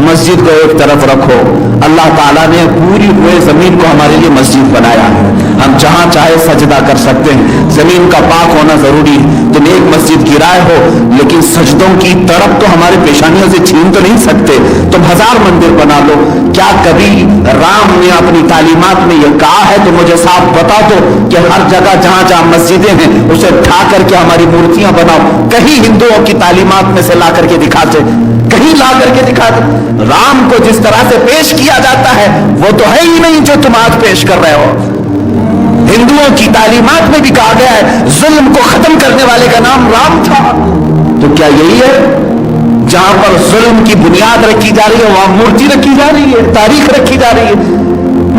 مسجد کو ایک طرف رکھو. اللہ تعالیٰ نے پوری روئے زمین کو ہمارے لیے مسجد بنایا ہے. ہم جہاں چاہے سجدہ کر سکتے ہیں. زمین کا پاک ہونا ضروری ہے. تم ایک مسجد گرائے ہو لیکن سجدوں کی تڑپ تو ہمارے پیشانیوں سے چھین تو نہیں سکتے. تم 1000 مندر بنا لو. کیا کبھی رام نے اپنی تعلیمات میں یہ کہا ہے تو مجھے صاف بتا دو کہ ہر جگہ جہاں جہاں مسجدیں ہیں اسے اٹھا کر کے ہماری مورتیاں بناؤ؟ کہیں ہندوؤں کی تعلیمات میں سے لا کر کے دکھاتے؟ کہیں لا کر کے دکھاتے؟ رام کو جس طرح سے پیش کیا جاتا ہے وہ تو ہے ہی نہیں جو تم آج پیش کر رہے ہو. ہندوؤں کی تعلیمات میں بھی کہا گیا ہے ظلم کو ختم کرنے والے کا نام رام تھا. تو کیا یہی ہے جہاں پر ظلم کی بنیاد رکھی جا رہی ہے وہاں مورتی رکھی جا رہی ہے, تاریخ رکھی جا رہی ہے؟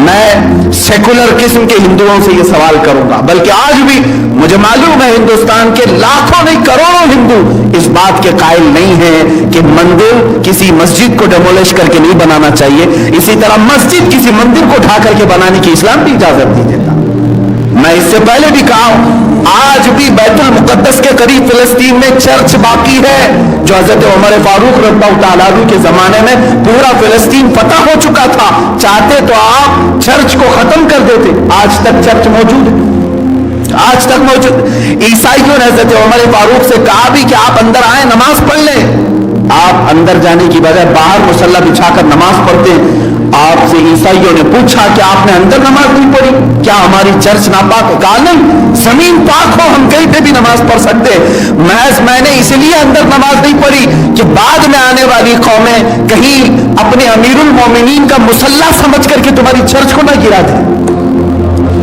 میں سیکولر قسم کے ہندوؤں سے یہ سوال کروں گا, بلکہ آج بھی مجھے معلوم ہے ہندوستان کے لاکھوں نہیں کروڑوں ہندو اس بات کے قائل نہیں ہیں کہ مندر کسی مسجد کو ڈیمولش کر کے نہیں بنانا چاہیے. اسی طرح مسجد کسی مندر کو اٹھا کر کے بنانے کی اسلام بھی اجازت نہیں دیتا. میں اس سے پہلے بھی کہا ہوں آج بھی بیت المقدس کے قریب فلسطین میں چرچ باقی ہے جو حضرت عمر فاروق رضی اللہ تعالیٰ عنہ کے زمانے میں پورا فلسطین فتح ہو چکا تھا. چاہتے تو آپ چرچ کو ختم کر دیتے. آج تک چرچ موجود ہے, آج تک موجود. عیسائیوں نے حضرت عمر فاروق سے کہا بھی کہ آپ اندر آئیں نماز پڑھ لیں. آپ اندر جانے کی بجائے باہر مصلی بچھا کر نماز پڑھتے ہیں. آپ سے عیسائیوں نے پوچھا کہ آپ نے اندر نماز نہیں پڑھی, کیا ہماری چرچ ناپاک ہے؟ کہا نہیں, زمین پاک ہو ہم کہیں پہ بھی نماز پڑھ سکتے. میں نے اس لیے اندر نماز نہیں پڑھی کہ بعد میں آنے والی قومیں کہیں اپنے امیر المومنین کا مسلح سمجھ کر کے تمہاری چرچ کو نہ گرا دیں.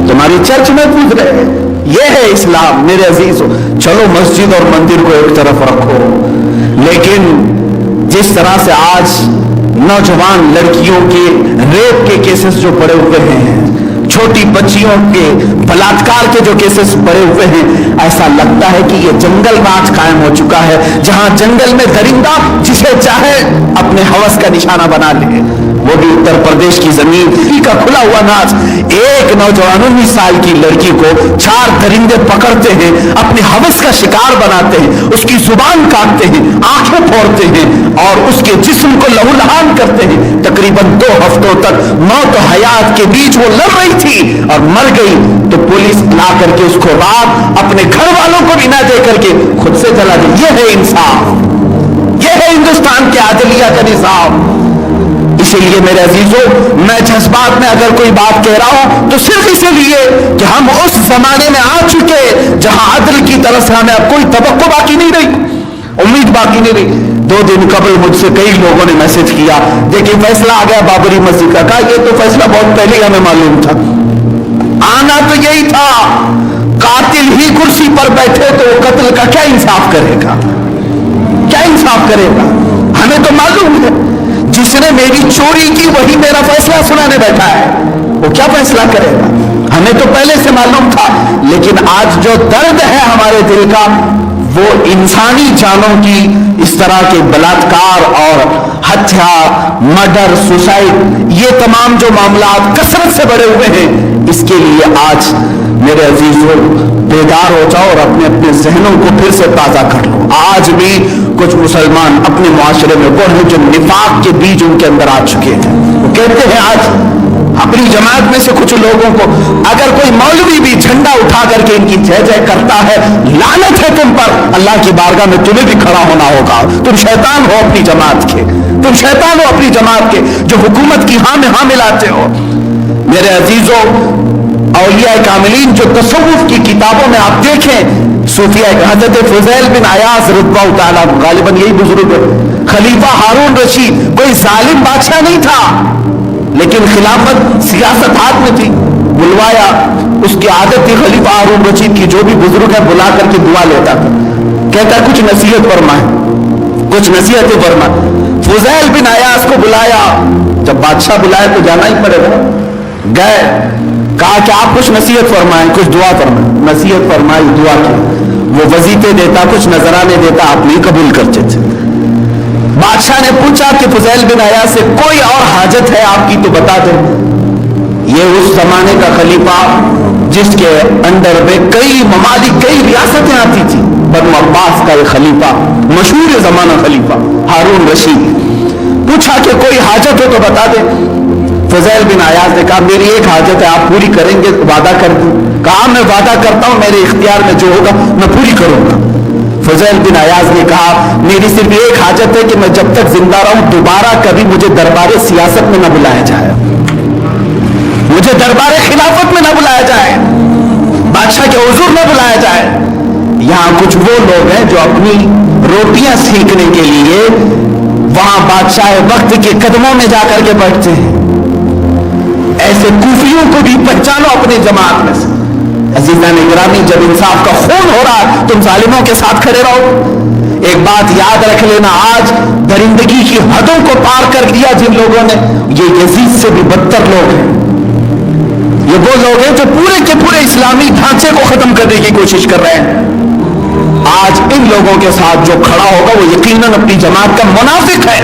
تمہاری چرچ میں پوچھ رہے ہیں. یہ ہے اسلام میرے عزیزو. چلو مسجد اور مندر کو ایک طرف رکھو, لیکن جس طرح سے آج نوجوان لڑکیوں کے ریپ کے کیسز جو پڑے ہوئے ہیں, چھوٹی بچیوں کے بلاತ್ಕಾರ کے جو کیسز پڑے ہوئے ہیں, ایسا لگتا ہے کہ یہ جنگل راج قائم ہو چکا ہے جہاں جنگل میں درندہ جسے چاہے اپنے ہوس کا نشانہ بنا لے. وہ بھی اتر پردیش کی زمین کا کھلا ہوا ناز. ایک نوجوان 19 سال کی لڑکی کو 4 درندے پکڑتے ہیں, اپنے ہوس کا شکار بناتے ہیں, اس کی زبان کاٹتے ہیں, آنکھیں پھوڑتے ہیں اور اس کے جسم کو لہولہان کرتے ہیں. تقریباً 2 ہفتوں تک موت و حیات کے بیچ وہ لڑ رہی تھی اور مر گئی تو پولیس لا کر کے اس کو رات اپنے گھر والوں کو بھی نہ دے کر کے خود سے جلا دی. یہ ہے انصاف, یہ ہے ہندوستان کے عدلیہ کا نظام. اسی لیے میرے عزیزو میں جذبات میں اگر کوئی بات کہہ رہا ہوں تو صرف اسی لیے کہ ہم اس زمانے میں آ چکے جہاں عدل کی طرف سے ہمیں اب کوئی توقع باقی نہیں رہی, امید باقی نہیں رہی. 2 دن قبل مجھ سے کئی لوگوں نے میسج کیا دیکھیں فیصلہ آ گیا بابری مسجد کا. کہا یہ تو فیصلہ بہت پہلے ہمیں معلوم تھا, آنا تو یہی تھا. قاتل ہی کرسی پر بیٹھے تو قتل کا کیا انصاف کرے گا, کیا انصاف کرے گا؟ ہمیں تو معلوم ہے جس نے میری چوری کی وہی میرا فیصلہ سنانے بیٹھا ہے, وہ کیا فیصلہ کرے گا؟ ہمیں تو پہلے سے معلوم تھا. لیکن آج جو درد ہے ہمارے دل کا وہ انسانی جانوں کی اس طرح کے بلاತ್ಕಾರ اور ہتھیا, مرڈر, سوسائڈ, یہ تمام جو معاملات کثرت سے بڑھے ہوئے ہیں, اس کے لیے آج میرے عزیزو بیدار ہو جاؤ اور اپنے اپنے ذہنوں کو پھر سے تازہ کر لو. آج بھی کچھ مسلمان اپنے معاشرے میں وہ ہیں جو نفاق کے بیج ان کے اندر آ چکے ہیں. وہ کہتے ہیں آج اپنی جماعت میں سے کچھ لوگوں کو اگر کوئی مولوی بھی جھنڈا اٹھا کر کے ان کی جے جے کرتا ہے, لعنت ہے تم پر, اللہ کی بارگاہ میں تمہیں بھی کھڑا ہونا ہوگا. تم شیطان ہو اپنی جماعت کے, تم شیطان ہو اپنی جماعت کے جو حکومت کی ہاں میں ہاں ملاتے ہو. میرے عزیزوں اولیاء کاملین جو تصوف کی کتابوں میں آپ دیکھیں, صوفیہ حضرت فضیل بن عیاض رضی اللہ تعالیٰ غالباً یہی بزرگ ہے, خلیفہ ہارون رشید کوئی ظالم بادشاہ نہیں تھا لیکن خلافت سیاست ہاتھ میں تھی. بلوایا, اس کی عادت تھی خلیفہ ہارون رشید کی جو بھی بزرگ ہے بلا کر کے دعا لیتا تھا, کہتا کچھ نصیحت فرمائے, کچھ نصیحتیں فرمائے. فضیل بن عیاض کو بلایا, جب بادشاہ بلائے تو جانا ہی پڑے گا. گئے, کہا کہ آپ کچھ نصیحت فرمائیں, کچھ دعا فرمائیں. نصیحت فرمائی, دعا کی. وہ وظیفے دیتا, کچھ نذرانے دیتا, آپ نہیں قبول کرتے تھے. بادشاہ نے پوچھا کہ فضیل بن عیاض سے کوئی اور حاجت ہے آپ کی تو بتا دیں. یہ اس زمانے کا خلیفہ جس کے انڈر میں کئی ممالک, کئی ریاستیں آتی تھی, بنو عباس کا یہ خلیفہ, مشہور زمانہ خلیفہ ہارون رشید. پوچھا کہ کوئی حاجت ہو تو بتا دے. فضیل بن عیاض نے کہا میری ایک حاجت ہے, آپ پوری کریں گے؟ وعدہ کر دوں. کہا میں وعدہ کرتا ہوں, میرے اختیار میں جو ہوگا میں پوری کروں گا. فضیل بن عیاض نے کہا میری صرف ایک حاجت ہے کہ میں جب تک زندہ رہوں دوبارہ کبھی مجھے دربار سیاست میں نہ بلایا جائے, مجھے دربار خلافت میں نہ بلایا جائے, بادشاہ کے حضور نہ بلایا جائے. یہاں کچھ وہ لوگ ہیں جو اپنی روٹیاں سیکھنے کے لیے وہاں بادشاہ وقت کے قدموں میں جا کر کے بیٹھتے ہیں. ایسے کوفیوں کو بھی پہچانو اپنی جماعت میں سے. عزیزان گرامی, جب انصاف کا خون ہو رہا تم ظالموں کے ساتھ کھڑے رہو. ایک بات یاد رکھ لینا, آج درندگی کی حدوں کو پار کر دیا جن لوگوں نے, یہ یزید سے بھی بدتر لوگ ہیں. یہ وہ لوگ ہیں جو پورے کے پورے اسلامی ڈھانچے کو ختم کرنے کی کوشش کر رہے ہیں. آج ان لوگوں کے ساتھ جو کھڑا ہوگا وہ یقیناً اپنی جماعت کا منافق ہے.